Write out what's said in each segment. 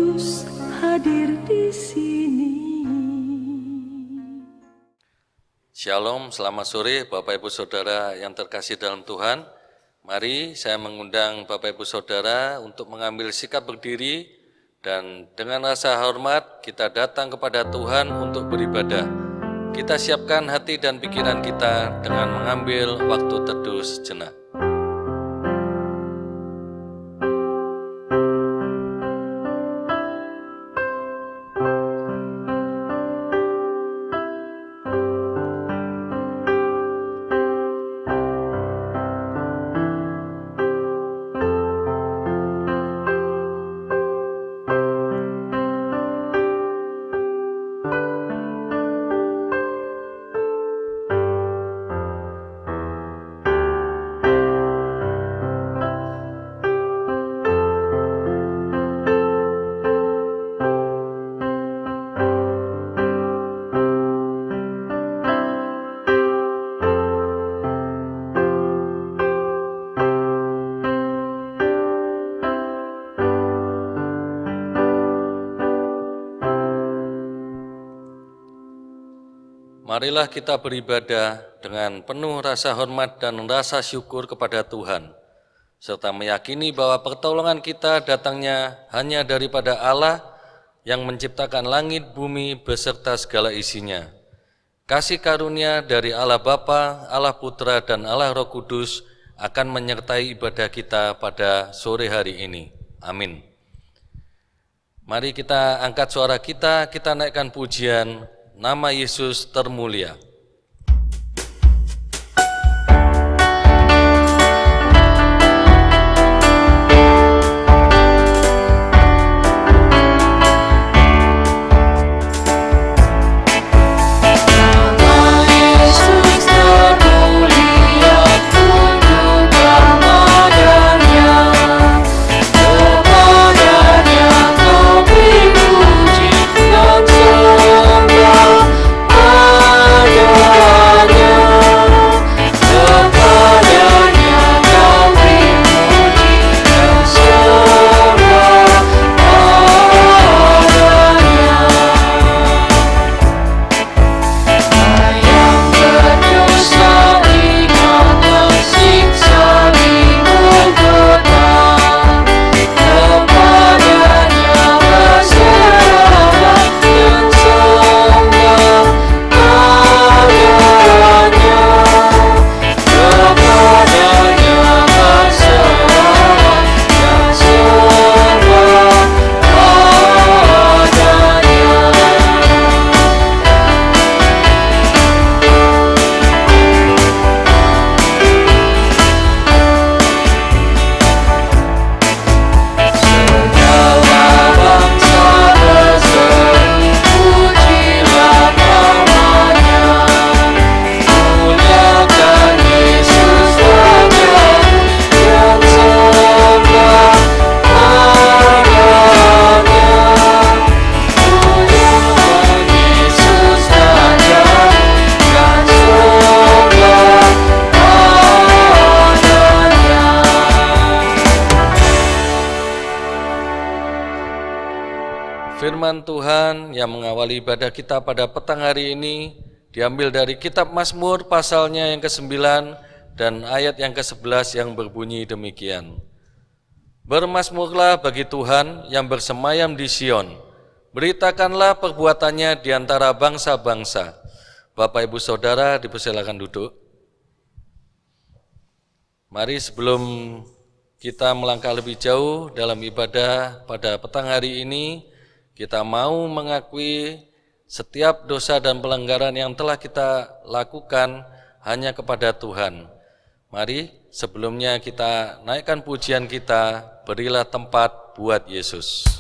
Kudus hadir di sini. Shalom, selamat sore Bapak Ibu Saudara yang terkasih dalam Tuhan. Mari saya mengundang Bapak Ibu Saudara untuk mengambil sikap berdiri dan dengan rasa hormat kita datang kepada Tuhan untuk beribadah. Kita siapkan hati dan pikiran kita dengan mengambil waktu teduh sejenak. Marilah kita beribadah dengan penuh rasa hormat dan rasa syukur kepada Tuhan, serta meyakini bahwa pertolongan kita datangnya hanya daripada Allah yang menciptakan langit, bumi, beserta segala isinya. Kasih karunia dari Allah Bapa, Allah Putra, dan Allah Roh Kudus akan menyertai ibadah kita pada sore hari ini. Amin. Mari kita angkat suara kita naikkan pujian, nama Yesus termulia. Firman Tuhan yang mengawali ibadah kita pada petang hari ini diambil dari kitab Mazmur pasalnya yang ke-9 dan ayat yang ke-11 yang berbunyi demikian. Bermazmurlah bagi Tuhan yang bersemayam di Sion, beritakanlah perbuatannya di antara bangsa-bangsa. Bapak Ibu Saudara dipersilakan duduk. Mari sebelum kita melangkah lebih jauh dalam ibadah pada petang hari ini, kita mau mengakui setiap dosa dan pelanggaran yang telah kita lakukan hanya kepada Tuhan. Mari sebelumnya kita naikkan pujian kita, berilah tempat buat Yesus. Yang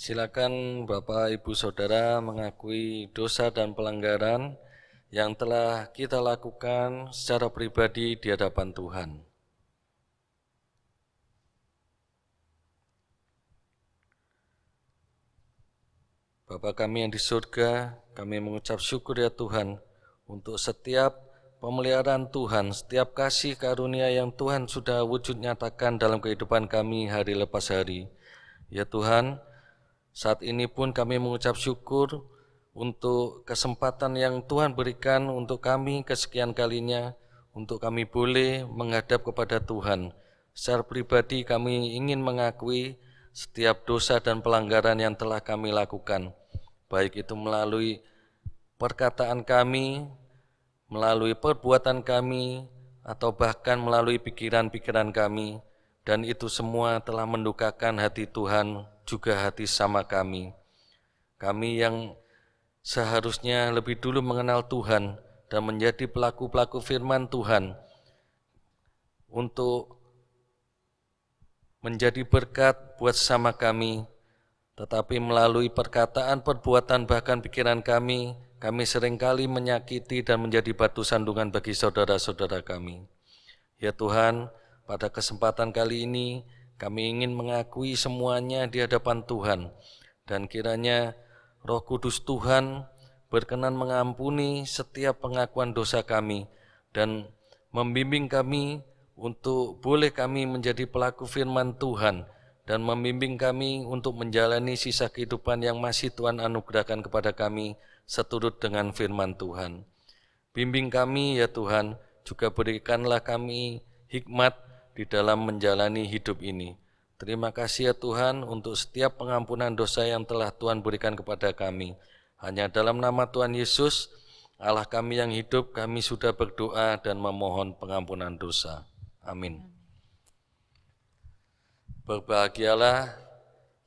Silakan Bapak Ibu Saudara mengakui dosa dan pelanggaran yang telah kita lakukan secara pribadi di hadapan Tuhan. Bapa kami yang di surga, kami mengucap syukur ya Tuhan untuk setiap pemeliharaan Tuhan, setiap kasih karunia yang Tuhan sudah wujud nyatakan dalam kehidupan kami hari lepas hari. Ya Tuhan, saat ini pun kami mengucap syukur untuk kesempatan yang Tuhan berikan untuk kami kesekian kalinya, untuk kami boleh menghadap kepada Tuhan. Secara pribadi kami ingin mengakui setiap dosa dan pelanggaran yang telah kami lakukan, baik itu melalui perkataan kami, melalui perbuatan kami, atau bahkan melalui pikiran-pikiran kami, dan itu semua telah mendukakan hati Tuhan, juga hati sama kami. Kami yang seharusnya lebih dulu mengenal Tuhan dan menjadi pelaku-pelaku firman Tuhan untuk menjadi berkat buat sesama kami, tetapi melalui perkataan, perbuatan, bahkan pikiran kami seringkali menyakiti dan menjadi batu sandungan bagi saudara-saudara kami. Ya Tuhan, pada kesempatan kali ini kami ingin mengakui semuanya di hadapan Tuhan, dan kiranya Roh Kudus Tuhan berkenan mengampuni setiap pengakuan dosa kami dan membimbing kami untuk boleh kami menjadi pelaku firman Tuhan dan membimbing kami untuk menjalani sisa kehidupan yang masih Tuhan anugerahkan kepada kami seturut dengan firman Tuhan. Bimbing kami ya Tuhan, juga berikanlah kami hikmat di dalam menjalani hidup ini. Terima kasih ya Tuhan untuk setiap pengampunan dosa yang telah Tuhan berikan kepada kami. Hanya dalam nama Tuhan Yesus, Allah kami yang hidup, kami sudah berdoa dan memohon pengampunan dosa. Amin. Berbahagialah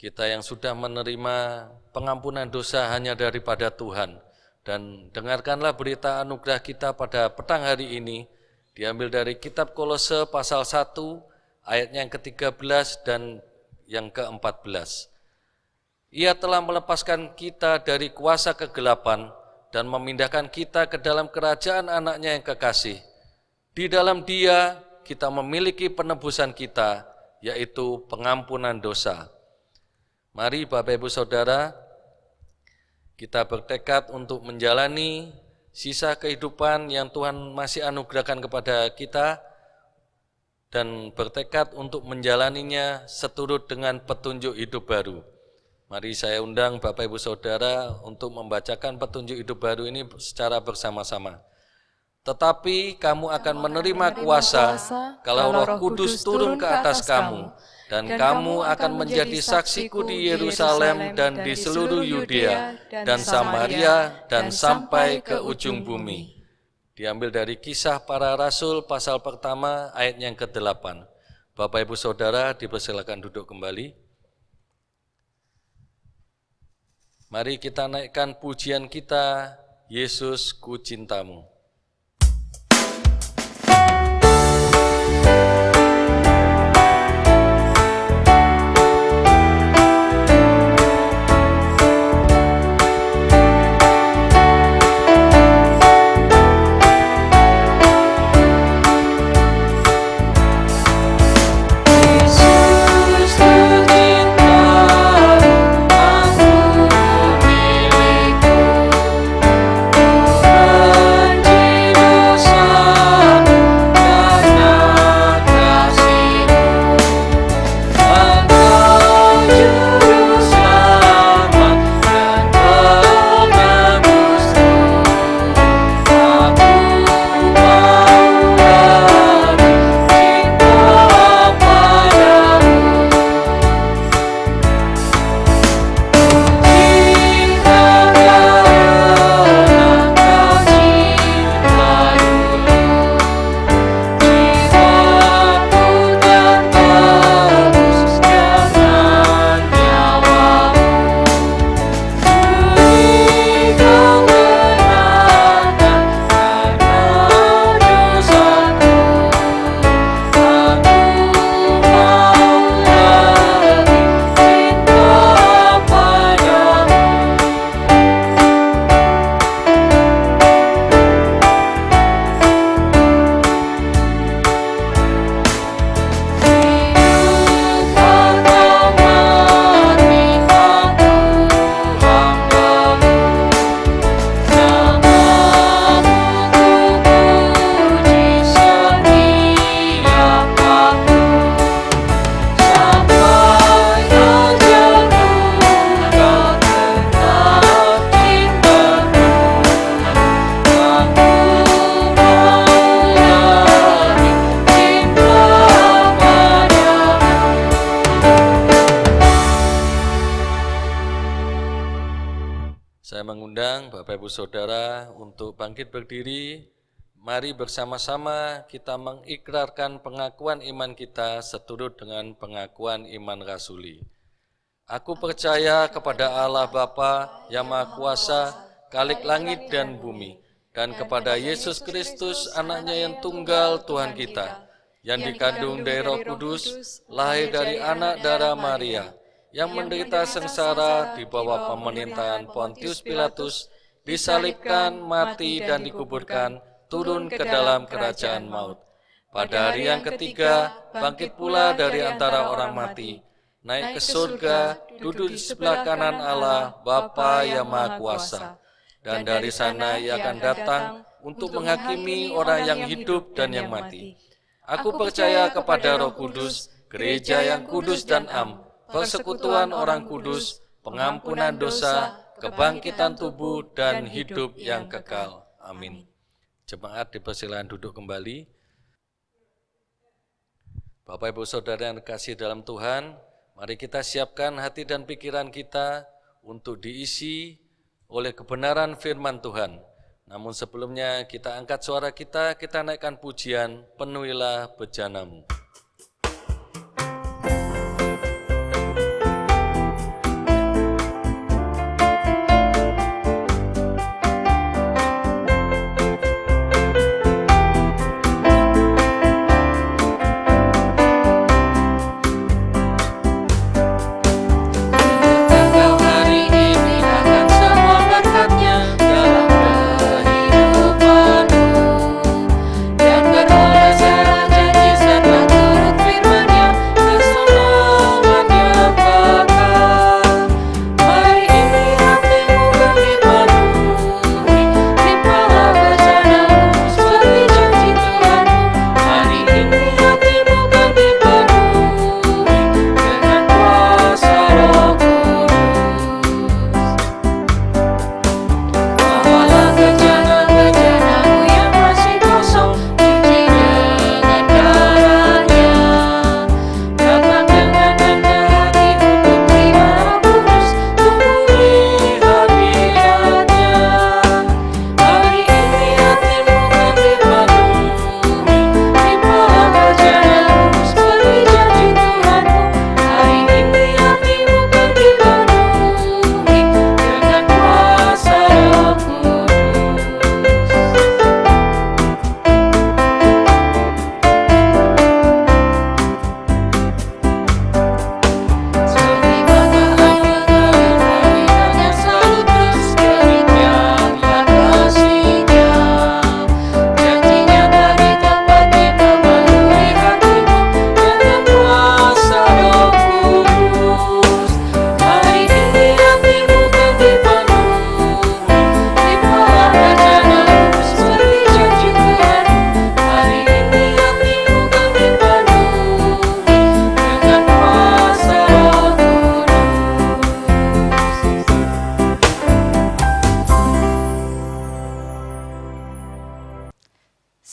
kita yang sudah menerima pengampunan dosa hanya daripada Tuhan. Dan dengarkanlah berita anugerah kita pada petang hari ini, diambil dari kitab Kolose pasal 1 ayatnya yang ke-13 dan yang ke-14. Ia telah melepaskan kita dari kuasa kegelapan dan memindahkan kita ke dalam kerajaan anaknya yang kekasih. Di dalam Dia kita memiliki penebusan kita, yaitu pengampunan dosa. Mari Bapak Ibu Saudara, kita bertekad untuk menjalani sisa kehidupan yang Tuhan masih anugerahkan kepada kita dan bertekad untuk menjalaninya seturut dengan petunjuk hidup baru. Mari saya undang Bapak Ibu Saudara untuk membacakan petunjuk hidup baru ini secara bersama-sama. Tetapi kamu akan menerima kuasa kalau Roh Kudus turun ke atas kamu, dan kamu akan menjadi saksiku di Yerusalem dan di seluruh Yudea dan Samaria dan sampai ke ujung bumi. Diambil dari Kisah Para Rasul pasal pertama ayat yang ke-8. Bapak Ibu Saudara dipersilakan duduk kembali. Mari kita naikkan pujian kita, Yesus ku cintamu. Cintamu, aku milikmu. Bapak Ibu Saudara, untuk bangkit berdiri, mari bersama-sama kita mengikrarkan pengakuan iman kita seturut dengan pengakuan iman rasuli. Aku percaya kepada Allah Bapa yang Maha Kuasa, Khalik langit dan bumi, dan kepada Yesus Kristus, anaknya yang tunggal Tuhan kita, yang dikandung dari Roh Kudus, lahir dari anak darah Maria, yang menderita sengsara di bawah pemerintahan Pontius Pilatus, disalibkan, mati, dan dikuburkan, turun ke dalam kerajaan maut. Pada hari yang ketiga, bangkit pula dari antara orang mati, naik ke surga, duduk di sebelah kanan Allah, Bapa yang Maha Kuasa. Dan dari sana ia akan datang untuk menghakimi orang yang hidup dan yang mati. Aku percaya kepada Roh Kudus, gereja yang kudus dan am, persekutuan orang kudus, pengampunan dosa, kebangkitan tubuh, dan hidup yang kekal. Amin. Jemaat dipersilakan duduk kembali. Bapak Ibu Saudara yang dikasihi dalam Tuhan, mari kita siapkan hati dan pikiran kita untuk diisi oleh kebenaran firman Tuhan. Namun sebelumnya kita angkat suara kita naikkan pujian, penuhilah bejanamu.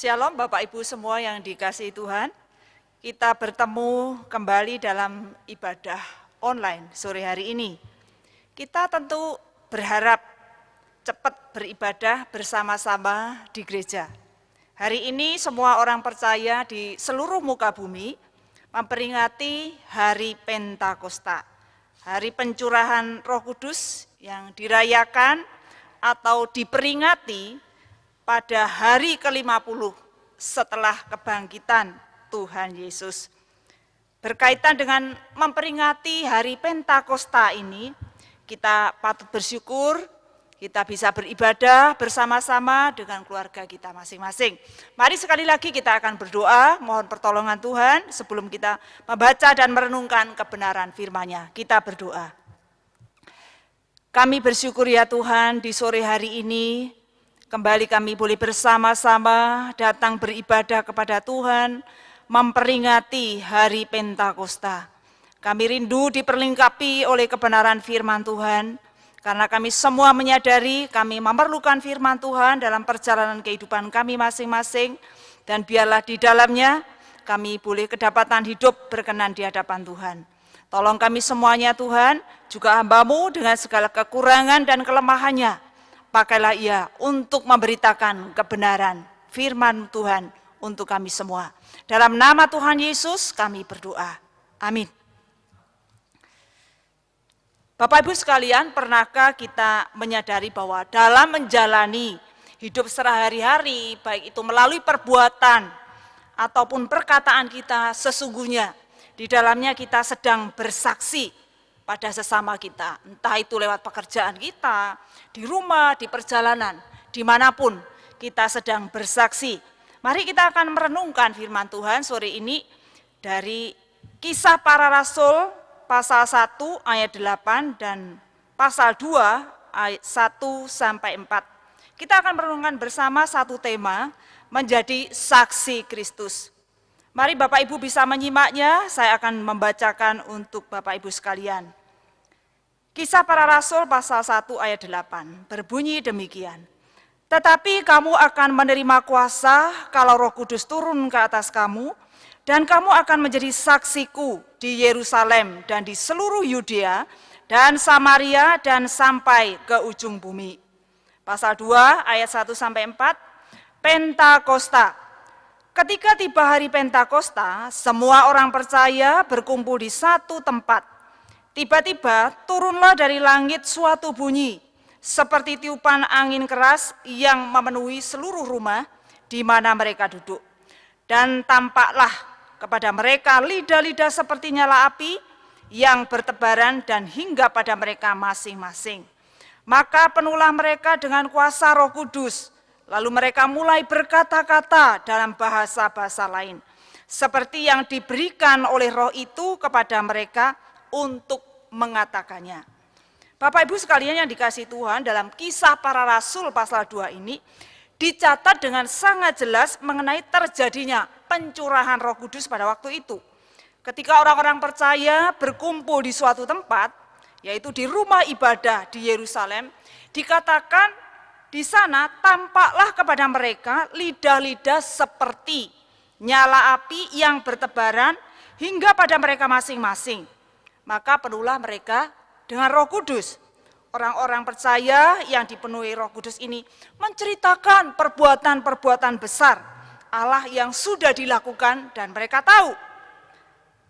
Shalom Bapak Ibu semua yang dikasihi Tuhan, kita bertemu kembali dalam ibadah online sore hari ini. Kita tentu berharap cepat beribadah bersama-sama di gereja. Hari ini semua orang percaya di seluruh muka bumi memperingati Hari Pentakosta, Hari Pencurahan Roh Kudus yang dirayakan atau diperingati pada hari ke-50 setelah kebangkitan Tuhan Yesus. Berkaitan dengan memperingati hari Pentakosta ini, kita patut bersyukur, kita bisa beribadah bersama-sama dengan keluarga kita masing-masing. Mari sekali lagi kita akan berdoa, mohon pertolongan Tuhan sebelum kita membaca dan merenungkan kebenaran firman-Nya. Kita berdoa. Kami bersyukur ya Tuhan, di sore hari ini, kembali kami boleh bersama-sama datang beribadah kepada Tuhan, memperingati hari Pentakosta. Kami rindu diperlengkapi oleh kebenaran firman Tuhan, karena kami semua menyadari kami memerlukan firman Tuhan dalam perjalanan kehidupan kami masing-masing, dan biarlah di dalamnya kami boleh kedapatan hidup berkenan di hadapan Tuhan. Tolong kami semuanya Tuhan, juga hamba-Mu dengan segala kekurangan dan kelemahannya, pakailah ia untuk memberitakan kebenaran firman Tuhan untuk kami semua. Dalam nama Tuhan Yesus kami berdoa. Amin. Bapak Ibu sekalian, pernahkah kita menyadari bahwa dalam menjalani hidup sehari-hari, baik itu melalui perbuatan ataupun perkataan kita, sesungguhnya di dalamnya kita sedang bersaksi pada sesama kita. Entah itu lewat pekerjaan kita, di rumah, di perjalanan, dimanapun kita sedang bersaksi. Mari kita akan merenungkan firman Tuhan sore ini dari Kisah Para Rasul pasal 1 ayat 8 dan pasal 2 ayat 1 sampai 4. Kita akan merenungkan bersama satu tema, menjadi saksi Kristus. Mari Bapak Ibu bisa menyimaknya, saya akan membacakan untuk Bapak Ibu sekalian. Kisah Para Rasul pasal 1 ayat 8 berbunyi demikian. Tetapi kamu akan menerima kuasa kalau Roh Kudus turun ke atas kamu, dan kamu akan menjadi saksiku di Yerusalem dan di seluruh Yudea dan Samaria dan sampai ke ujung bumi. Pasal 2 ayat 1 sampai 4, Pentakosta. Ketika tiba hari Pentakosta, semua orang percaya berkumpul di satu tempat. Tiba-tiba turunlah dari langit suatu bunyi, seperti tiupan angin keras yang memenuhi seluruh rumah di mana mereka duduk. Dan tampaklah kepada mereka lidah-lidah seperti nyala api yang bertebaran dan hingga pada mereka masing-masing. Maka penuhlah mereka dengan kuasa Roh Kudus. Lalu mereka mulai berkata-kata dalam bahasa-bahasa lain, seperti yang diberikan oleh Roh itu kepada mereka untuk mengatakannya. Bapak Ibu sekalian yang dikasihi Tuhan, dalam Kisah Para Rasul pasal 2 ini dicatat dengan sangat jelas mengenai terjadinya pencurahan Roh Kudus pada waktu itu. Ketika orang-orang percaya berkumpul di suatu tempat, yaitu di rumah ibadah di Yerusalem, dikatakan di sana tampaklah kepada mereka lidah-lidah seperti nyala api yang bertebaran hingga pada mereka masing-masing. Maka penuhlah mereka dengan Roh Kudus. Orang-orang percaya yang dipenuhi Roh Kudus ini menceritakan perbuatan-perbuatan besar Allah yang sudah dilakukan, dan mereka tahu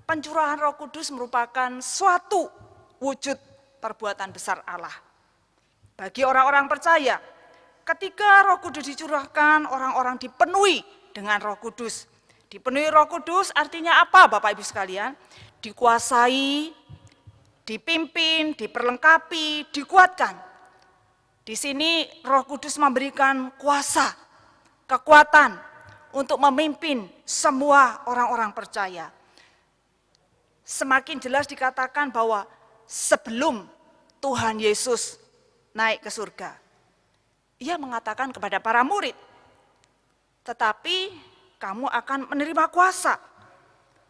pencurahan Roh Kudus merupakan suatu wujud perbuatan besar Allah. Bagi orang-orang percaya, ketika Roh Kudus dicurahkan, orang-orang dipenuhi dengan Roh Kudus. Dipenuhi Roh Kudus artinya apa Bapak Ibu sekalian? Dikuasai, dipimpin, diperlengkapi, dikuatkan. Di sini Roh Kudus memberikan kuasa, kekuatan untuk memimpin semua orang-orang percaya. Semakin jelas dikatakan bahwa sebelum Tuhan Yesus naik ke surga, Ia mengatakan kepada para murid, tetapi kamu akan menerima kuasa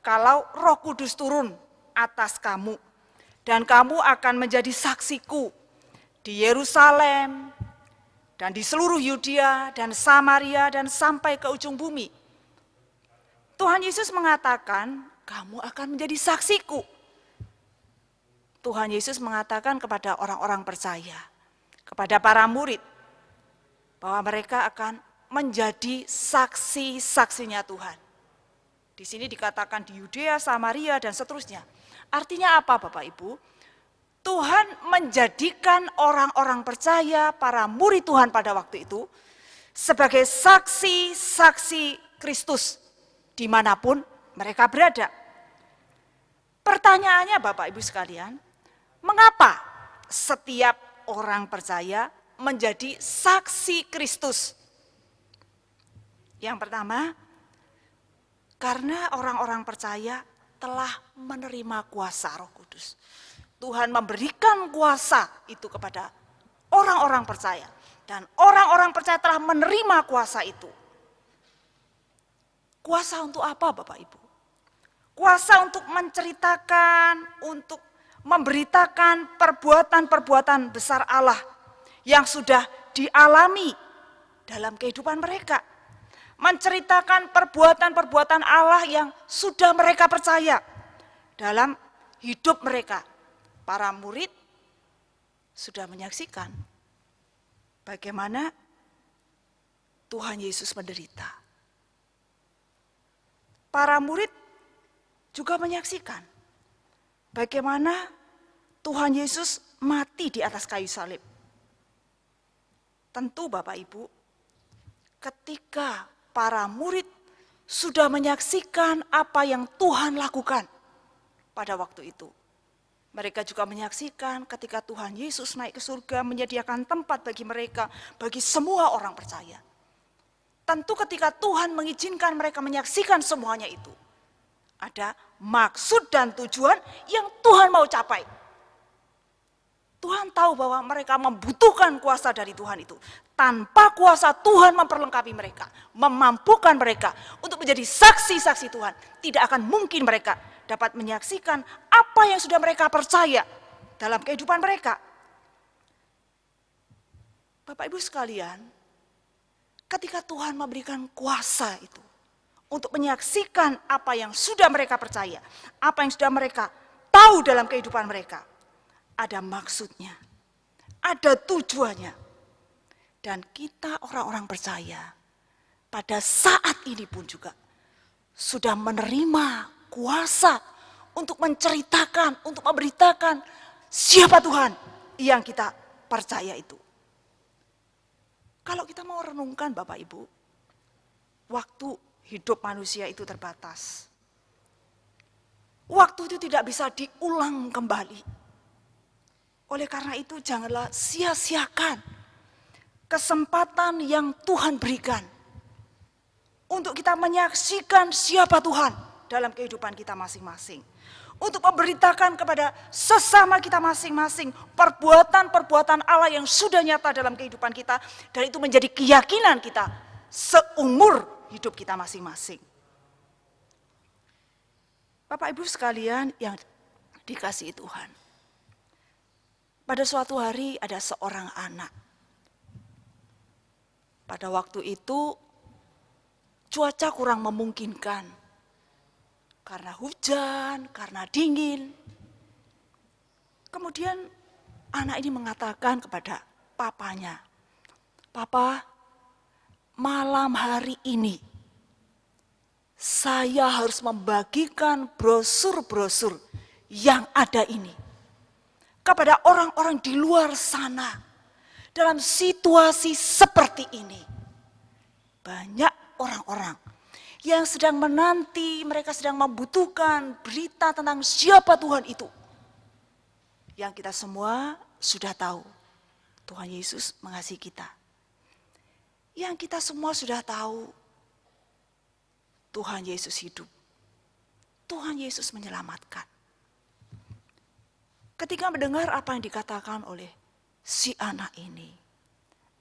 kalau Roh Kudus turun atas kamu. Dan kamu akan menjadi saksiku di Yerusalem dan di seluruh Yudea dan Samaria dan sampai ke ujung bumi. Tuhan Yesus mengatakan, kamu akan menjadi saksiku. Tuhan Yesus mengatakan kepada orang-orang percaya, kepada para murid, bahwa mereka akan menjadi saksi-saksinya Tuhan. Di sini dikatakan di Yudea, Samaria, dan seterusnya. Artinya apa Bapak Ibu? Tuhan menjadikan orang-orang percaya, para murid Tuhan pada waktu itu, sebagai saksi-saksi Kristus dimanapun mereka berada. Pertanyaannya Bapak Ibu sekalian, mengapa setiap orang percaya menjadi saksi Kristus? Yang pertama, karena orang-orang percaya telah menerima kuasa Roh Kudus. Tuhan memberikan kuasa itu kepada orang-orang percaya. Dan orang-orang percaya telah menerima kuasa itu. Kuasa untuk apa Bapak Ibu? Kuasa untuk menceritakan, untuk memberitakan perbuatan-perbuatan besar Allah yang sudah dialami dalam kehidupan mereka. Menceritakan perbuatan-perbuatan Allah yang sudah mereka percaya dalam hidup mereka. Para murid sudah menyaksikan bagaimana Tuhan Yesus menderita. Para murid juga menyaksikan bagaimana Tuhan Yesus mati di atas kayu salib. Tentu Bapak Ibu, ketika para murid sudah menyaksikan apa yang Tuhan lakukan pada waktu itu, mereka juga menyaksikan ketika Tuhan Yesus naik ke surga menyediakan tempat bagi mereka, bagi semua orang percaya. Tentu ketika Tuhan mengizinkan mereka menyaksikan semuanya itu, ada maksud dan tujuan yang Tuhan mau capai. Tuhan tahu bahwa mereka membutuhkan kuasa dari Tuhan itu. Tanpa kuasa Tuhan memperlengkapi mereka, memampukan mereka untuk menjadi saksi-saksi Tuhan. Tidak akan mungkin mereka dapat menyaksikan apa yang sudah mereka percaya dalam kehidupan mereka. Bapak Ibu sekalian, ketika Tuhan memberikan kuasa itu untuk menyaksikan apa yang sudah mereka percaya, apa yang sudah mereka tahu dalam kehidupan mereka, ada maksudnya, ada tujuannya. Dan kita orang-orang percaya pada saat ini pun juga sudah menerima kuasa untuk menceritakan, untuk memberitakan siapa Tuhan yang kita percaya itu. Kalau kita mau renungkan Bapak Ibu, waktu hidup manusia itu terbatas. Waktu itu tidak bisa diulang kembali. Oleh karena itu janganlah sia-siakan kesempatan yang Tuhan berikan untuk kita menyaksikan siapa Tuhan dalam kehidupan kita masing-masing. Untuk memberitakan kepada sesama kita masing-masing perbuatan-perbuatan Allah yang sudah nyata dalam kehidupan kita. Dan itu menjadi keyakinan kita seumur hidup kita masing-masing. Bapak Ibu sekalian yang dikasihi Tuhan. Pada suatu hari ada seorang anak. Pada waktu itu cuaca kurang memungkinkan. Karena hujan, karena dingin. Kemudian anak ini mengatakan kepada papanya, "Papa, malam hari ini saya harus membagikan brosur-brosur yang ada ini kepada orang-orang di luar sana dalam situasi seperti ini." Banyak orang-orang yang sedang menanti, mereka sedang membutuhkan berita tentang siapa Tuhan itu. Yang kita semua sudah tahu, Tuhan Yesus mengasihi kita. Yang kita semua sudah tahu, Tuhan Yesus hidup. Tuhan Yesus menyelamatkan. Ketika mendengar apa yang dikatakan oleh si anak ini,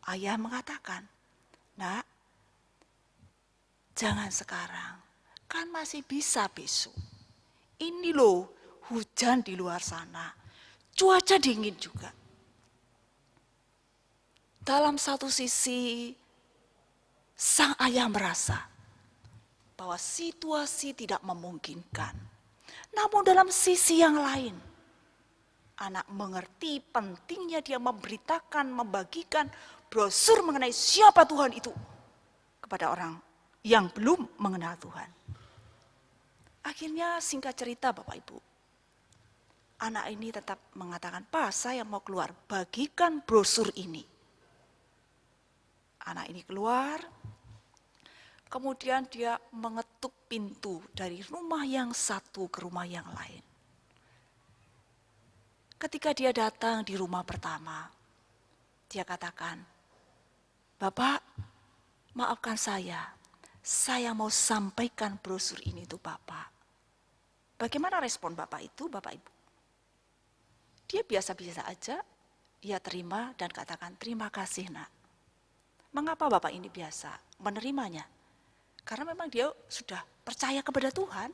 ayah mengatakan, "Nak, jangan sekarang, kan masih bisa besok. Ini loh hujan di luar sana, cuaca dingin juga." Dalam satu sisi, sang ayah merasa bahwa situasi tidak memungkinkan. Namun dalam sisi yang lain, anak mengerti pentingnya dia memberitakan, membagikan brosur mengenai siapa Tuhan itu kepada orang yang belum mengenal Tuhan. Akhirnya singkat cerita Bapak Ibu, anak ini tetap mengatakan, "Pak, saya mau keluar, bagikan brosur ini." Anak ini keluar, kemudian dia mengetuk pintu dari rumah yang satu ke rumah yang lain. Ketika dia datang di rumah pertama, dia katakan, "Bapak, maafkan saya mau sampaikan brosur ini untuk Bapak." Bagaimana respon Bapak itu, Bapak Ibu? Dia biasa-biasa aja, ia terima dan katakan, "Terima kasih, Nak." Mengapa Bapak ini biasa menerimanya? Karena memang dia sudah percaya kepada Tuhan.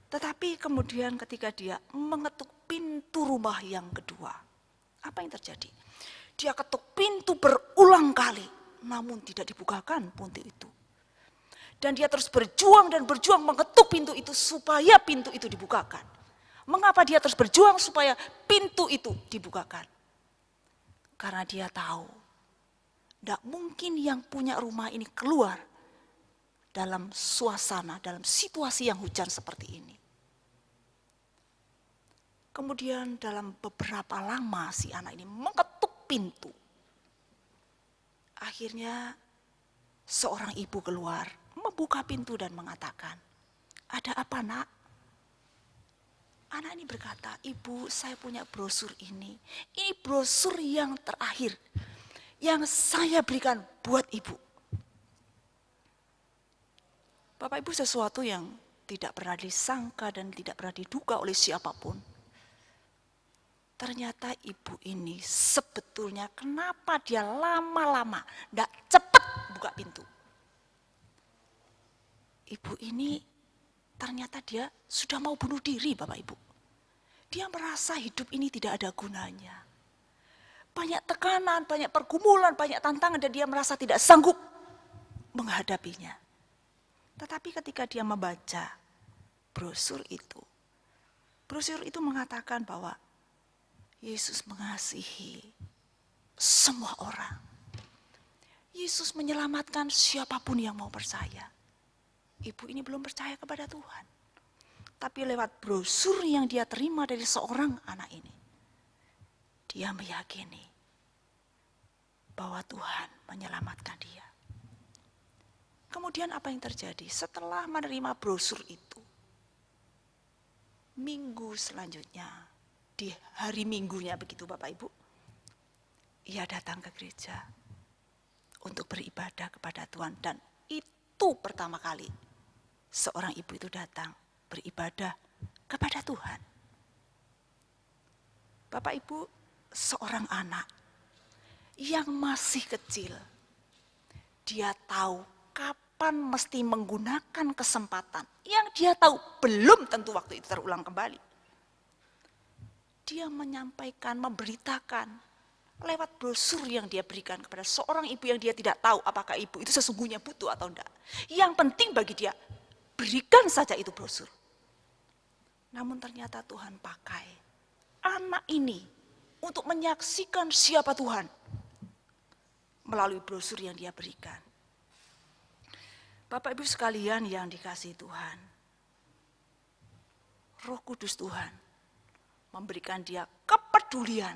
Tetapi kemudian ketika dia mengetuk pintu rumah yang kedua, apa yang terjadi? Dia ketuk pintu berulang kali, namun tidak dibukakan pintu itu. Dan dia terus berjuang dan berjuang mengetuk pintu itu supaya pintu itu dibukakan. Mengapa dia terus berjuang supaya pintu itu dibukakan? Karena dia tahu, tidak mungkin yang punya rumah ini keluar dalam suasana, dalam situasi yang hujan seperti ini. Kemudian dalam beberapa lama si anak ini mengetuk pintu. Akhirnya seorang ibu keluar, membuka pintu dan mengatakan, "Ada apa, Nak?" Anak ini berkata, "Ibu, saya punya brosur ini. Ini brosur yang terakhir yang saya berikan buat ibu." Bapak Ibu, sesuatu yang tidak pernah disangka dan tidak pernah diduga oleh siapapun. Ternyata ibu ini sebetulnya kenapa dia lama-lama tidak cepat buka pintu. Ibu ini ternyata dia sudah mau bunuh diri, Bapak Ibu. Dia merasa hidup ini tidak ada gunanya. Banyak tekanan, banyak pergumulan, banyak tantangan dan dia merasa tidak sanggup menghadapinya. Tetapi ketika dia membaca brosur itu mengatakan bahwa Yesus mengasihi semua orang. Yesus menyelamatkan siapapun yang mau percaya. Ibu ini belum percaya kepada Tuhan. Tapi lewat brosur yang dia terima dari seorang anak ini, dia meyakini bahwa Tuhan menyelamatkan dia. Kemudian apa yang terjadi? Setelah menerima brosur itu, minggu selanjutnya, di hari minggunya begitu Bapak Ibu, ia datang ke gereja untuk beribadah kepada Tuhan. Dan itu pertama kali seorang ibu itu datang beribadah kepada Tuhan. Bapak Ibu, seorang anak yang masih kecil, dia tahu kapan mesti menggunakan kesempatan yang dia tahu belum tentu waktu itu terulang kembali. Dia menyampaikan, memberitakan lewat brosur yang dia berikan kepada seorang ibu yang dia tidak tahu apakah ibu itu sesungguhnya butuh atau enggak. Yang penting bagi dia, berikan saja itu brosur. Namun ternyata Tuhan pakai anak ini untuk menyaksikan siapa Tuhan melalui brosur yang dia berikan. Bapak Ibu sekalian yang dikasihi Tuhan, Roh Kudus Tuhan memberikan dia kepedulian,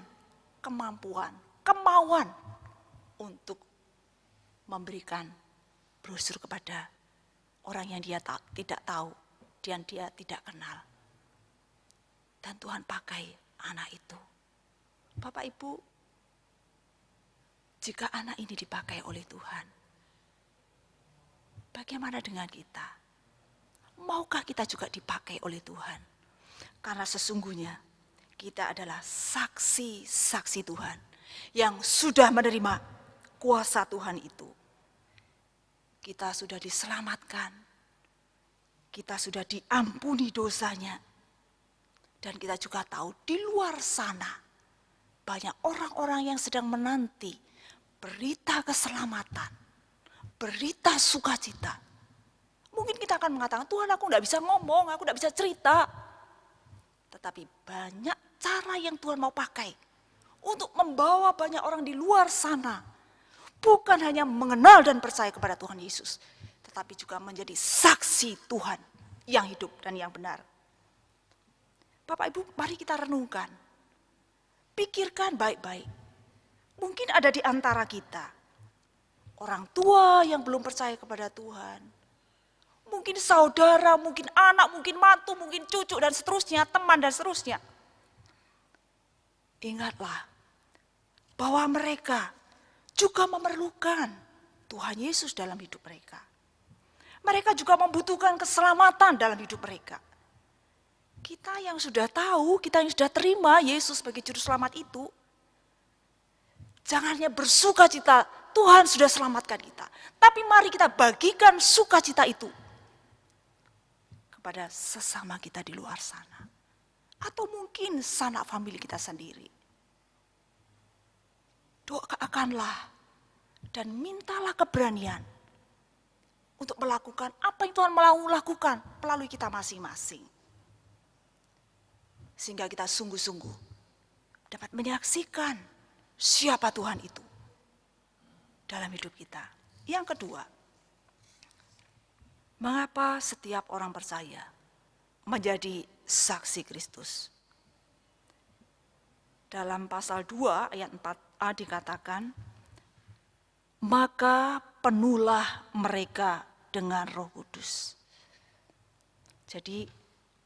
kemampuan, kemauan untuk memberikan brosur kepada orang yang dia tidak tahu dan dia tidak kenal. Dan Tuhan pakai anak itu. Bapak Ibu, jika anak ini dipakai oleh Tuhan, bagaimana dengan kita? Maukah kita juga dipakai oleh Tuhan? Karena sesungguhnya kita adalah saksi-saksi Tuhan yang sudah menerima kuasa Tuhan itu. Kita sudah diselamatkan, kita sudah diampuni dosanya, dan kita juga tahu di luar sana banyak orang-orang yang sedang menanti berita keselamatan, berita sukacita. Mungkin kita akan mengatakan, "Tuhan, aku tidak bisa ngomong, aku tidak bisa cerita." Tetapi banyak cara yang Tuhan mau pakai untuk membawa banyak orang di luar sana. Bukan hanya mengenal dan percaya kepada Tuhan Yesus, tetapi juga menjadi saksi Tuhan yang hidup dan yang benar. Bapak Ibu, mari kita renungkan. Pikirkan baik-baik. Mungkin ada di antara kita orang tua yang belum percaya kepada Tuhan. Mungkin saudara, mungkin anak, mungkin mantu, mungkin cucu dan seterusnya, teman dan seterusnya. Ingatlah bahwa mereka juga memerlukan Tuhan Yesus dalam hidup mereka. Mereka juga membutuhkan keselamatan dalam hidup mereka. Kita yang sudah tahu, kita yang sudah terima Yesus sebagai juru selamat itu, jangan hanya bersuka cita, Tuhan sudah selamatkan kita. Tapi mari kita bagikan sukacita itu kepada sesama kita di luar sana. Atau mungkin sanak famili kita sendiri. Doakanlah dan mintalah keberanian untuk melakukan apa yang Tuhan mau lakukan melalui kita masing-masing. sehingga kita sungguh-sungguh dapat menyaksikan siapa Tuhan itu dalam hidup kita. Yang kedua, mengapa setiap orang percaya menjadi saksi Kristus? Dalam pasal 2 ayat 4a dikatakan, maka penuhlah mereka dengan Roh Kudus. Jadi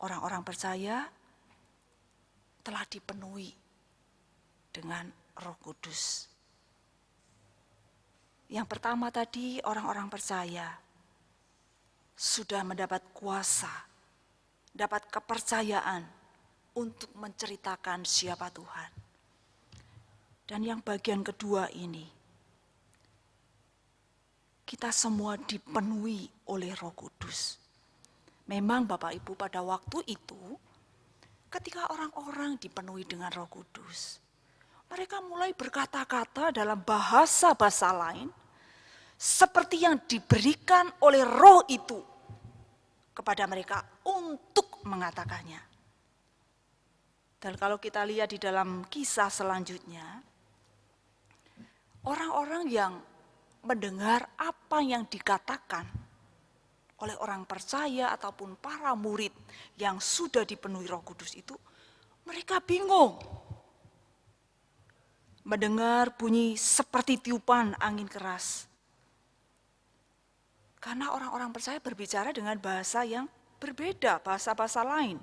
orang-orang percaya telah dipenuhi dengan Roh Kudus. Yang pertama tadi, orang-orang percaya sudah mendapat kuasa, dapat kepercayaan untuk menceritakan siapa Tuhan. Dan yang bagian kedua ini, kita semua dipenuhi oleh Roh Kudus. Memang Bapak Ibu pada waktu itu, ketika orang-orang dipenuhi dengan Roh Kudus, mereka mulai berkata-kata dalam bahasa-bahasa lain, seperti yang diberikan oleh Roh itu kepada mereka untuk mengatakannya. Dan kalau kita lihat di dalam kisah selanjutnya, orang-orang yang mendengar apa yang dikatakan oleh orang percaya ataupun para murid yang sudah dipenuhi Roh Kudus itu, mereka bingung. Mendengar bunyi seperti tiupan angin keras. Karena orang-orang percaya berbicara dengan bahasa yang berbeda, bahasa-bahasa lain.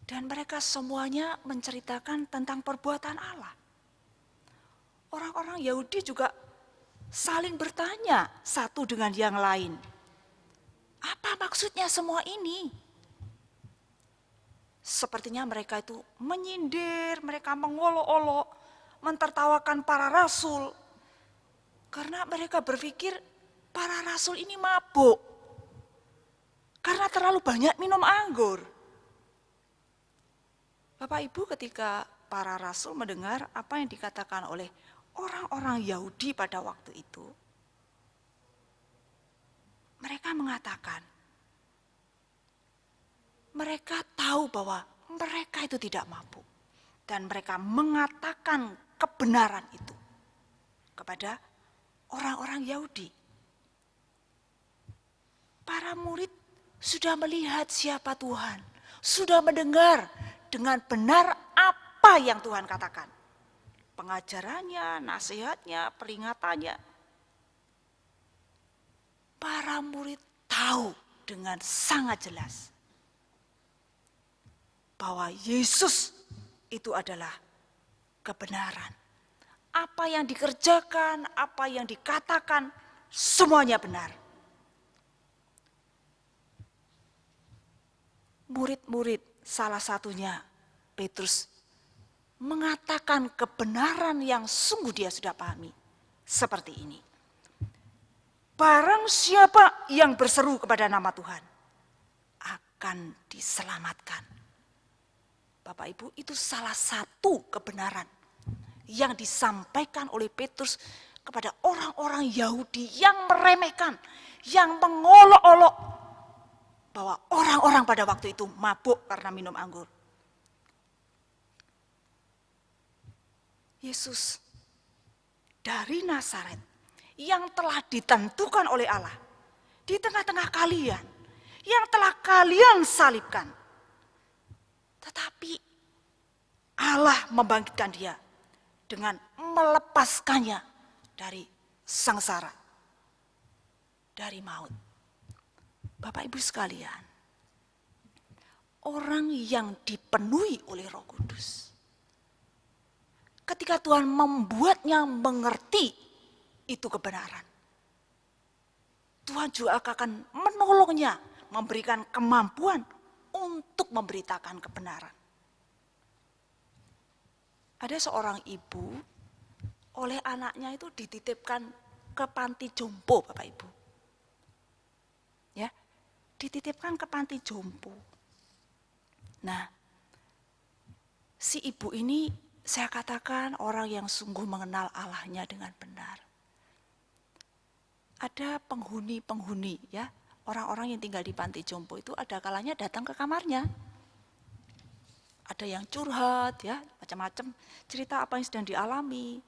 Dan mereka semuanya menceritakan tentang perbuatan Allah. Orang-orang Yahudi juga saling bertanya satu dengan yang lain. Apa maksudnya semua ini? Sepertinya mereka itu menyindir, mereka mengolok-olok, mentertawakan para rasul. Karena mereka berpikir para rasul ini mabuk. Karena terlalu banyak minum anggur. Bapak Ibu, ketika para rasul mendengar apa yang dikatakan oleh orang-orang Yahudi pada waktu itu, mereka mengatakan, mereka tahu bahwa mereka itu tidak mabuk. Dan mereka mengatakan kebenaran itu kepada orang-orang Yahudi. Para murid sudah melihat siapa Tuhan, sudah mendengar dengan benar apa yang Tuhan katakan. Pengajarannya, nasihatnya, peringatannya. Para murid tahu dengan sangat jelas bahwa Yesus itu adalah kebenaran. Apa yang dikerjakan, apa yang dikatakan, semuanya benar. Murid-murid, salah satunya Petrus, mengatakan kebenaran yang sungguh dia sudah pahami. Seperti ini. Barang siapa yang berseru kepada nama Tuhan, akan diselamatkan. Bapak Ibu, itu salah satu kebenaran yang disampaikan oleh Petrus kepada orang-orang Yahudi yang meremehkan, yang mengolok-olok bahwa orang-orang pada waktu itu mabuk karena minum anggur. Yesus dari Nazaret yang telah ditentukan oleh Allah di tengah-tengah kalian, yang telah kalian salibkan. Tetapi Allah membangkitkan dia dengan melepaskannya dari sengsara, dari maut. Bapak Ibu sekalian, orang yang dipenuhi oleh Roh Kudus, ketika Tuhan membuatnya mengerti itu kebenaran, Tuhan juga akan menolongnya, memberikan kemampuan untuk memberitakan kebenaran. Ada seorang ibu, oleh anaknya itu dititipkan ke panti jompo, Bapak Ibu. Ya, dititipkan ke panti jompo. Nah, si ibu ini saya katakan orang yang sungguh mengenal Allahnya dengan benar. Ada penghuni-penghuni ya, orang-orang yang tinggal di panti jompo itu ada kalanya datang ke kamarnya. ada yang curhat ya, macam-macam cerita apa yang sedang dialami.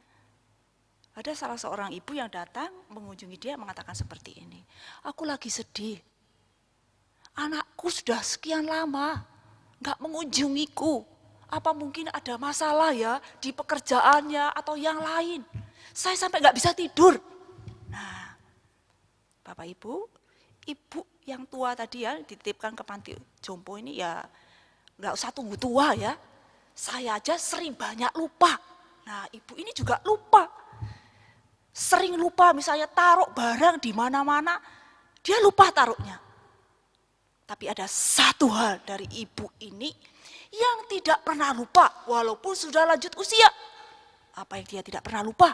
Ada salah seorang ibu yang datang mengunjungi dia mengatakan seperti ini, aku lagi sedih, anakku sudah sekian lama nggak mengunjungiku, apa mungkin ada masalah ya di pekerjaannya atau yang lain, saya sampai nggak bisa tidur. Nah, Bapak Ibu, ibu yang tua tadi ya dititipkan ke panti jompo ini ya nggak usah tunggu tua ya. Saya aja sering banyak lupa. Nah, ibu ini juga lupa. Sering lupa misalnya taruh barang di mana-mana, dia lupa taruhnya. Tapi ada satu hal dari ibu ini yang tidak pernah lupa walaupun sudah lanjut usia. Apa yang dia tidak pernah lupa?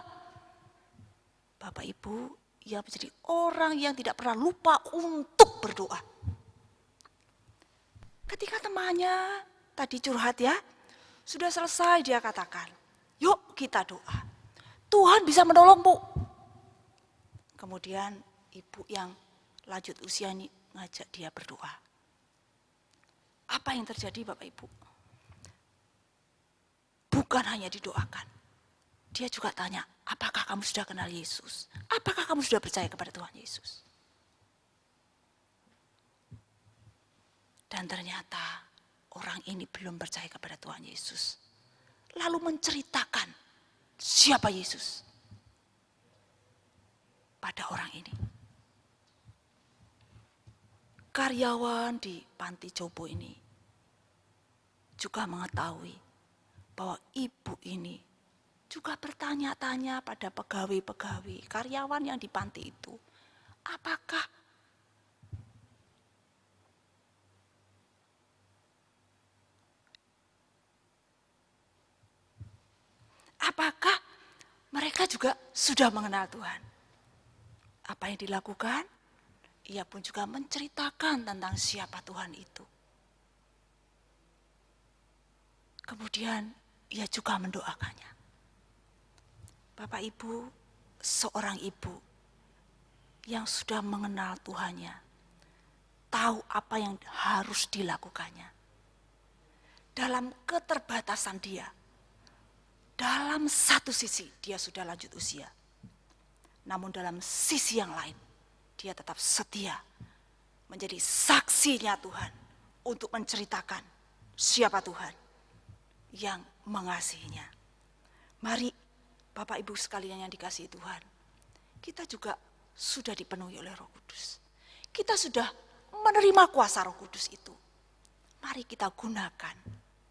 Bapak Ibu, ia menjadi orang yang tidak pernah lupa untuk berdoa. Ketika temannya tadi curhat ya, sudah selesai dia katakan, yuk kita doa. Tuhan bisa menolongmu. Kemudian ibu yang lanjut usia ini ngajak dia berdoa. Apa yang terjadi Bapak Ibu? Bukan hanya didoakan. Dia juga tanya, apakah kamu sudah kenal Yesus? Apakah kamu sudah percaya kepada Tuhan Yesus? Dan ternyata orang ini belum percaya kepada Tuhan Yesus. Lalu menceritakan siapa Yesus pada orang ini. Karyawan di panti jompo ini juga mengetahui bahwa ibu ini juga bertanya-tanya pada pegawai-pegawai, karyawan yang di panti itu, apakah mereka juga sudah mengenal Tuhan? Apa yang dilakukan? Ia pun juga menceritakan tentang siapa Tuhan itu. Kemudian ia juga mendoakannya. Bapak Ibu, seorang ibu yang sudah mengenal Tuhannya, tahu apa yang harus dilakukannya. Dalam keterbatasan dia, dalam satu sisi dia sudah lanjut usia. Namun dalam sisi yang lain, dia tetap setia menjadi saksinya Tuhan untuk menceritakan siapa Tuhan yang mengasihinya. Mari Bapak Ibu sekalian yang dikasihi Tuhan, kita juga sudah dipenuhi oleh Roh Kudus. Kita sudah menerima kuasa Roh Kudus itu. Mari kita gunakan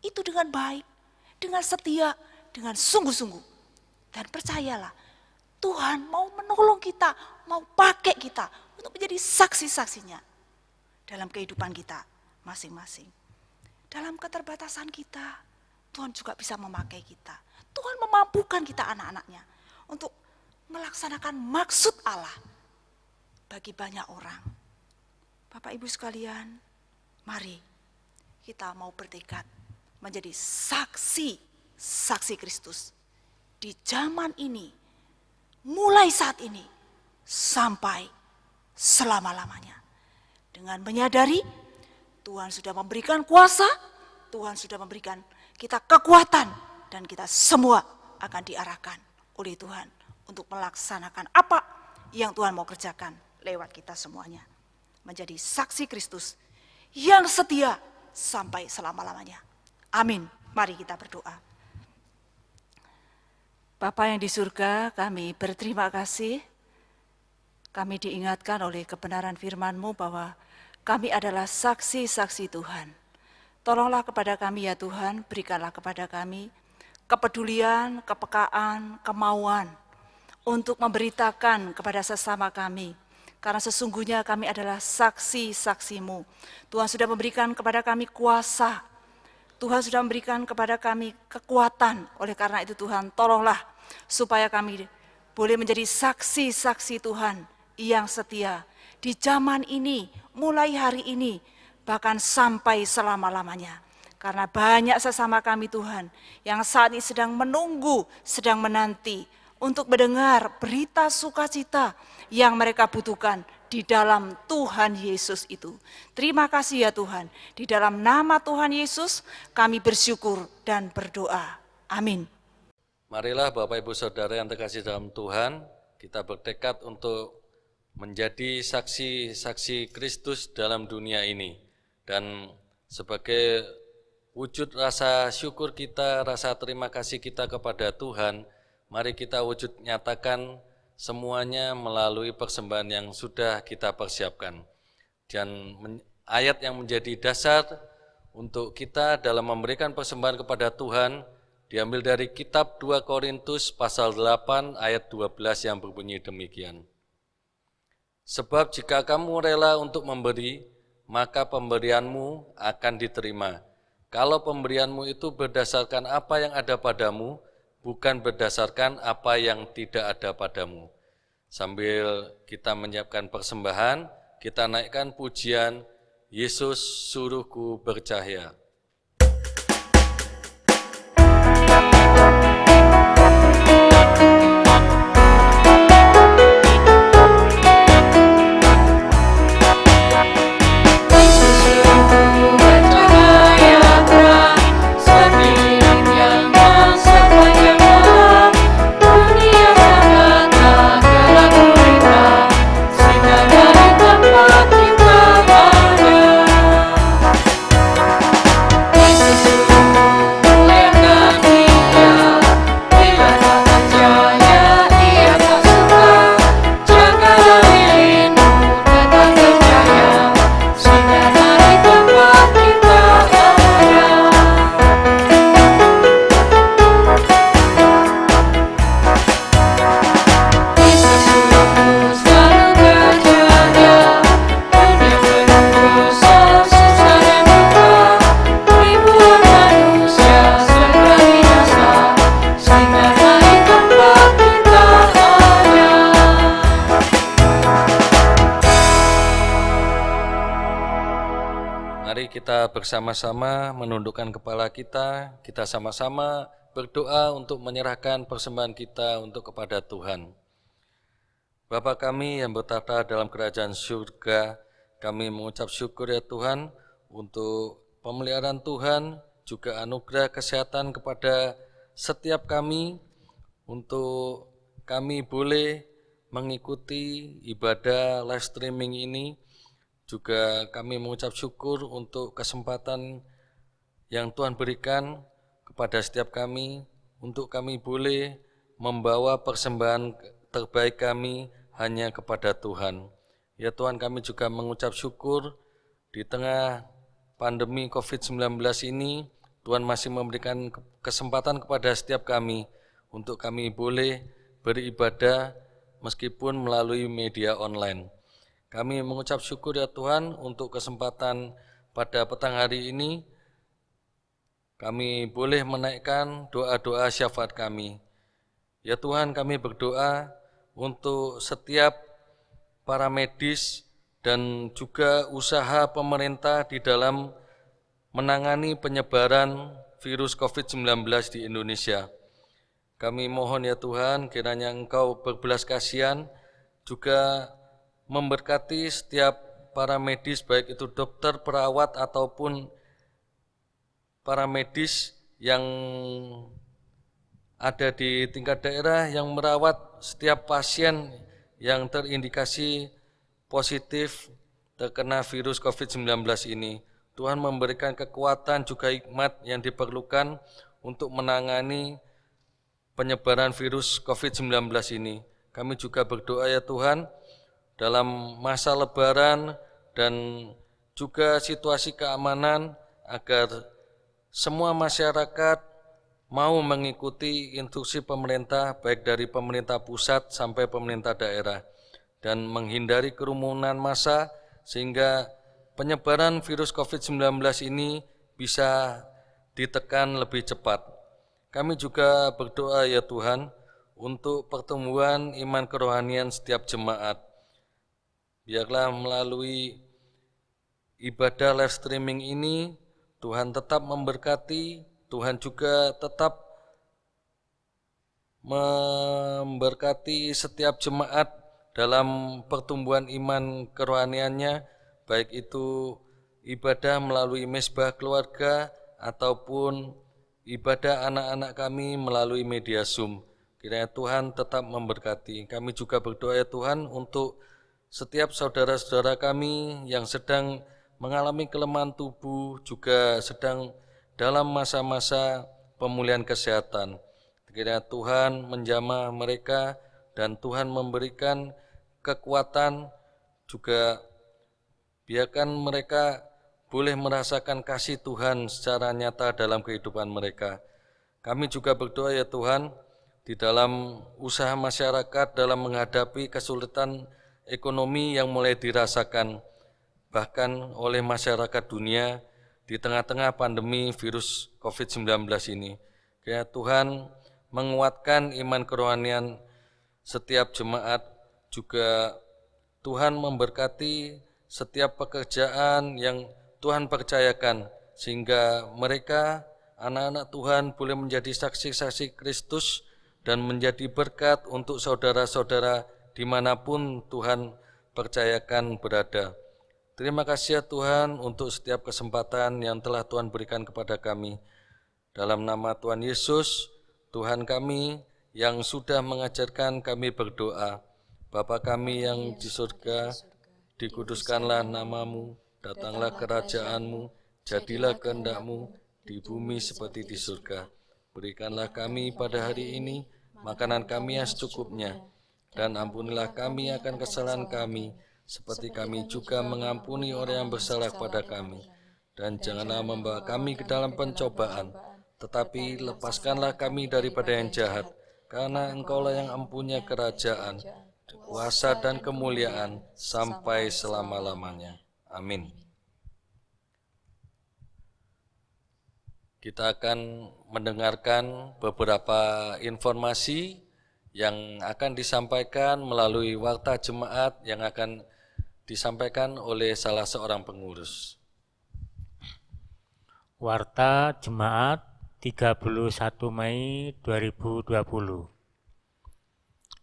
itu dengan baik, dengan setia, dengan sungguh-sungguh. Dan percayalah, Tuhan mau menolong kita, mau pakai kita untuk menjadi saksi-saksinya dalam kehidupan kita masing-masing. Dalam keterbatasan kita, Tuhan juga bisa memakai kita. Tuhan memampukan kita anak-anaknya untuk melaksanakan maksud Allah bagi banyak orang. Bapak Ibu sekalian, mari kita mau bertekad menjadi saksi Kristus di zaman ini, mulai saat ini sampai selama-lamanya. Dengan menyadari Tuhan sudah memberikan kuasa, Tuhan sudah memberikan kita kekuatan, dan kita semua akan diarahkan oleh Tuhan untuk melaksanakan apa yang Tuhan mau kerjakan lewat kita semuanya. Menjadi saksi Kristus yang setia sampai selama-lamanya. Amin. Mari kita berdoa. Bapa yang di surga, kami berterima kasih. Kami diingatkan oleh kebenaran firman-Mu bahwa kami adalah saksi-saksi Tuhan. Tolonglah kepada kami ya Tuhan, berikanlah kepada kami kepedulian, kepekaan, kemauan untuk memberitakan kepada sesama kami. Karena sesungguhnya kami adalah saksi-saksi-Mu. Tuhan sudah memberikan kepada kami kuasa. Tuhan sudah memberikan kepada kami kekuatan. Oleh karena itu Tuhan, tolonglah supaya kami boleh menjadi saksi-saksi Tuhan yang setia di zaman ini, mulai hari ini, bahkan sampai selama-lamanya. Karena banyak sesama kami Tuhan yang saat ini sedang menunggu, sedang menanti untuk mendengar berita sukacita yang mereka butuhkan di dalam Tuhan Yesus itu. Terima kasih ya Tuhan. Di dalam nama Tuhan Yesus kami bersyukur dan berdoa. Amin. Marilah Bapak Ibu Saudara yang terkasih dalam Tuhan, kita bertekad untuk menjadi saksi-saksi Kristus dalam dunia ini. Dan sebagai wujud rasa syukur kita, rasa terima kasih kita kepada Tuhan, mari kita wujud nyatakan semuanya melalui persembahan yang sudah kita persiapkan. Dan ayat yang menjadi dasar untuk kita dalam memberikan persembahan kepada Tuhan diambil dari kitab 2 Korintus pasal 8 ayat 12 yang berbunyi demikian. Sebab jika kamu rela untuk memberi, maka pemberianmu akan diterima. Kalau pemberianmu itu berdasarkan apa yang ada padamu, bukan berdasarkan apa yang tidak ada padamu. Sambil kita menyiapkan persembahan, kita naikkan pujian, Yesus suruhku bercahaya. Kita bersama-sama menundukkan kepala kita sama-sama berdoa untuk menyerahkan persembahan kita untuk kepada Tuhan. Bapa kami yang bertata dalam kerajaan surga, kami mengucap syukur ya Tuhan untuk pemeliharaan Tuhan, juga anugerah kesehatan kepada setiap kami, untuk kami boleh mengikuti ibadah live streaming ini. Juga kami mengucap syukur untuk kesempatan yang Tuhan berikan kepada setiap kami, untuk kami boleh membawa persembahan terbaik kami hanya kepada Tuhan. Ya Tuhan, kami juga mengucap syukur di tengah pandemi COVID-19 ini, Tuhan masih memberikan kesempatan kepada setiap kami untuk kami boleh beribadah meskipun melalui media online. Kami mengucap syukur ya Tuhan untuk kesempatan pada petang hari ini, kami boleh menaikkan doa-doa syafaat kami. Ya Tuhan, kami berdoa untuk setiap para medis dan juga usaha pemerintah di dalam menangani penyebaran virus COVID-19 di Indonesia. Kami mohon ya Tuhan, kiranya Engkau berbelas kasihan, juga memberkati setiap para medis, baik itu dokter, perawat, ataupun para medis yang ada di tingkat daerah yang merawat setiap pasien yang terindikasi positif terkena virus COVID-19 ini. Tuhan memberikan kekuatan juga hikmat yang diperlukan untuk menangani penyebaran virus COVID-19 ini. Kami juga berdoa ya Tuhan, dalam masa lebaran dan juga situasi keamanan, agar semua masyarakat mau mengikuti instruksi pemerintah, baik dari pemerintah pusat sampai pemerintah daerah, dan menghindari kerumunan massa sehingga penyebaran virus COVID-19 ini bisa ditekan lebih cepat. Kami juga berdoa ya Tuhan untuk pertumbuhan iman kerohanian setiap jemaat. Biarlah melalui ibadah live streaming ini, Tuhan tetap memberkati, Tuhan juga tetap memberkati setiap jemaat dalam pertumbuhan iman kerohaniannya, baik itu ibadah melalui mesbah keluarga ataupun ibadah anak-anak kami melalui media Zoom. Kiranya Tuhan tetap memberkati. Kami juga berdoa ya Tuhan untuk setiap saudara-saudara kami yang sedang mengalami kelemahan tubuh, juga sedang dalam masa-masa pemulihan kesehatan. Kiranya Tuhan menjamah mereka dan Tuhan memberikan kekuatan, juga biarkan mereka boleh merasakan kasih Tuhan secara nyata dalam kehidupan mereka. Kami juga berdoa ya Tuhan, di dalam usaha masyarakat dalam menghadapi kesulitan ekonomi yang mulai dirasakan bahkan oleh masyarakat dunia di tengah-tengah pandemi virus COVID-19 ini. Kiranya Tuhan menguatkan iman kerohanian setiap jemaat, juga Tuhan memberkati setiap pekerjaan yang Tuhan percayakan, sehingga mereka, anak-anak Tuhan, boleh menjadi saksi-saksi Kristus dan menjadi berkat untuk saudara-saudara dimanapun Tuhan percayakan berada. Terima kasih ya Tuhan untuk setiap kesempatan yang telah Tuhan berikan kepada kami. Dalam nama Tuhan Yesus, Tuhan kami yang sudah mengajarkan kami berdoa. Bapa kami yang di surga, dikuduskanlah namamu, datanglah kerajaan-Mu, jadilah kehendak-Mu di bumi seperti di surga. Berikanlah kami pada hari ini makanan kami yang secukupnya, dan ampunilah kami akan kesalahan kami, seperti kami juga mengampuni orang yang bersalah kepada kami. Dan janganlah membawa kami ke dalam pencobaan, tetapi lepaskanlah kami daripada yang jahat, karena Engkaulah yang mempunyai kerajaan, kuasa dan kemuliaan sampai selama-lamanya. Amin. Kita akan mendengarkan beberapa informasi yang akan disampaikan melalui warta jemaat yang akan disampaikan oleh salah seorang pengurus. Warta Jemaat 31 Mei 2020.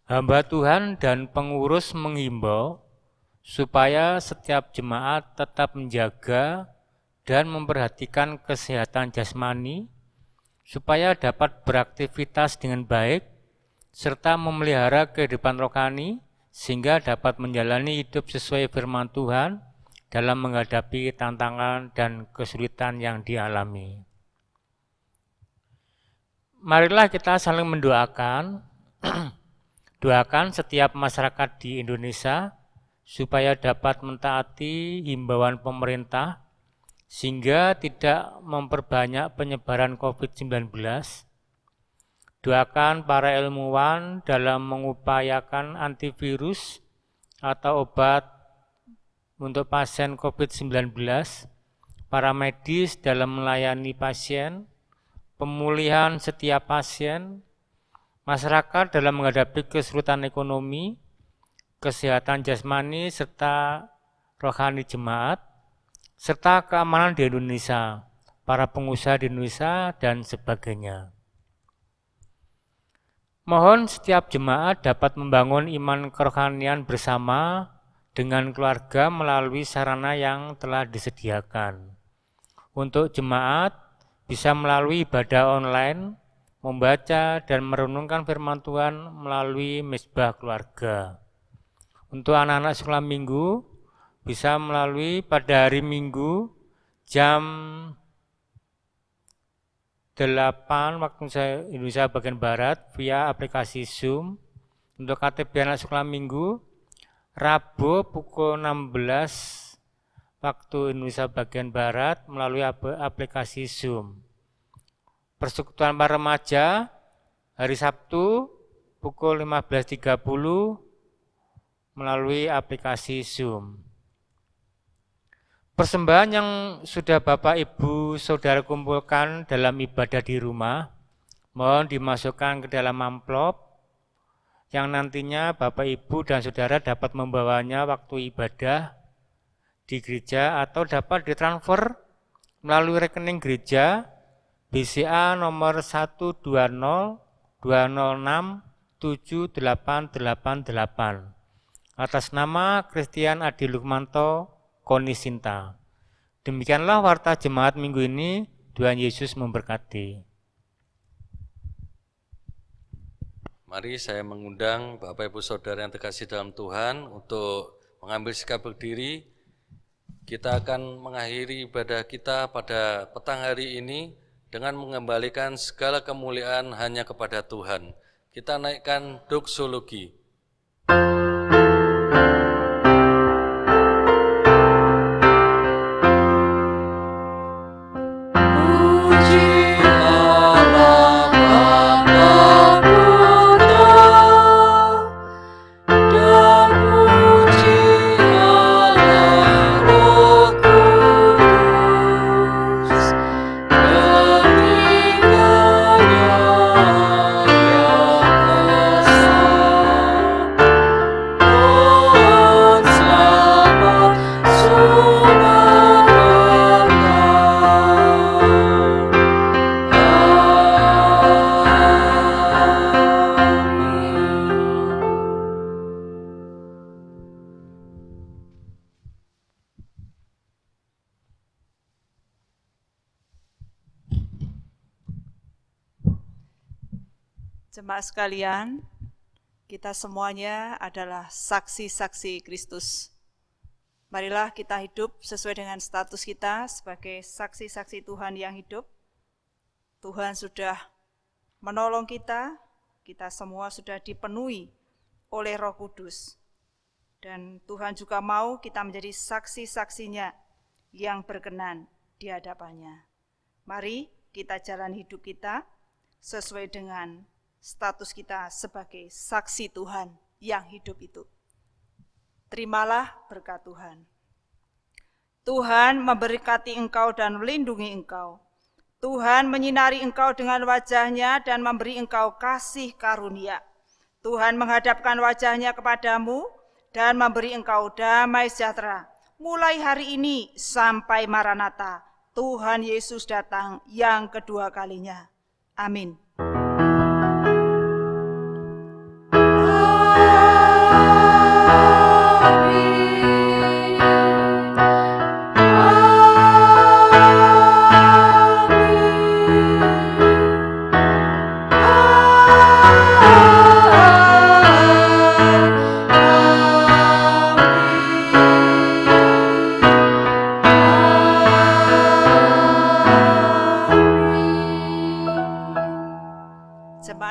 Hamba Tuhan dan pengurus menghimbau supaya setiap jemaat tetap menjaga dan memperhatikan kesehatan jasmani, supaya dapat beraktivitas dengan baik, serta memelihara kehidupan rohani, sehingga dapat menjalani hidup sesuai firman Tuhan dalam menghadapi tantangan dan kesulitan yang dialami. Marilah kita saling mendoakan, doakan setiap masyarakat di Indonesia supaya dapat mentaati himbauan pemerintah sehingga tidak memperbanyak penyebaran COVID-19. Doakan para ilmuwan dalam mengupayakan antivirus atau obat untuk pasien COVID-19, para medis dalam melayani pasien, pemulihan setiap pasien, masyarakat dalam menghadapi kesulitan ekonomi, kesehatan jasmani serta rohani jemaat, serta keamanan di Indonesia, para pengusaha di Indonesia, dan sebagainya. Mohon setiap jemaat dapat membangun iman kerohanian bersama dengan keluarga melalui sarana yang telah disediakan. Untuk jemaat bisa melalui ibadah online, membaca dan merenungkan firman Tuhan melalui mesbah keluarga. Untuk anak-anak sekolah minggu bisa melalui pada hari Minggu jam 8 waktu Indonesia bagian Barat via aplikasi Zoom. Untuk KTP anak sekolah minggu, Rabu pukul 16 waktu Indonesia bagian Barat melalui aplikasi Zoom. Persekutuan para remaja hari Sabtu pukul 15.30 melalui aplikasi Zoom. Persembahan yang sudah Bapak, Ibu, Saudara kumpulkan dalam ibadah di rumah, mohon dimasukkan ke dalam amplop yang nantinya Bapak, Ibu, dan Saudara dapat membawanya waktu ibadah di gereja atau dapat ditransfer melalui rekening gereja BCA nomor 120 206 7888 Atas nama Christian Adi Lukmanto, Koni Sinta. Demikianlah warta jemaat minggu ini. Tuhan Yesus memberkati. Mari saya mengundang Bapak Ibu Saudara yang terkasih dalam Tuhan untuk mengambil sikap berdiri. Kita akan mengakhiri ibadah kita pada petang hari ini dengan mengembalikan segala kemuliaan hanya kepada Tuhan. Kita naikkan doksologi. Jemaat sekalian, kita semuanya adalah saksi-saksi Kristus. Marilah kita hidup sesuai dengan status kita sebagai saksi-saksi Tuhan yang hidup. Tuhan sudah menolong kita semua sudah dipenuhi oleh Roh Kudus. Dan Tuhan juga mau kita menjadi saksi-saksinya yang berkenan di hadapannya. Mari kita jalan hidup kita sesuai dengan status kita sebagai saksi Tuhan yang hidup itu. Terimalah berkat Tuhan. Tuhan memberkati engkau dan melindungi engkau. Tuhan menyinari engkau dengan wajah-Nya dan memberi engkau kasih karunia. Tuhan menghadapkan wajah-Nya kepadamu dan memberi engkau damai sejahtera. Mulai hari ini sampai Maranatha, Tuhan Yesus datang yang kedua kalinya. Amin.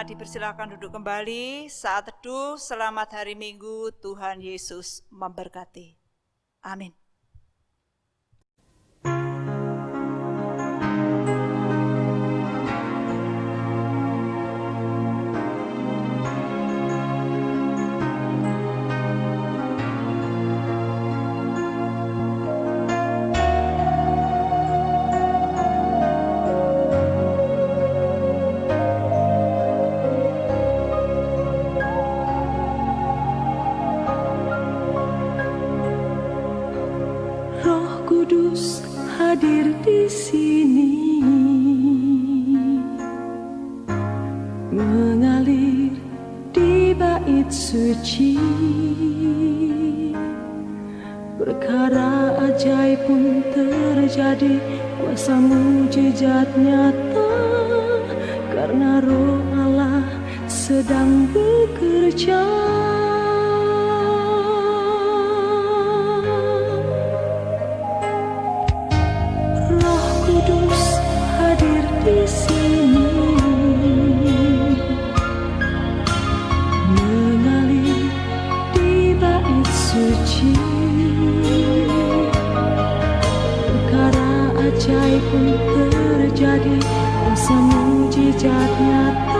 Dipersilakan duduk kembali. Saat teduh, selamat hari Minggu. Tuhan Yesus memberkati. Amin. Hadir di sini, mengalir di bait suci, perkara ajaib pun terjadi, kuasa mujizat nyata, karena Roh Allah sedang bekerja. Di sini mengalir di bait suci, perkara ajaib pun terjadi, kuasa mujizat nyata.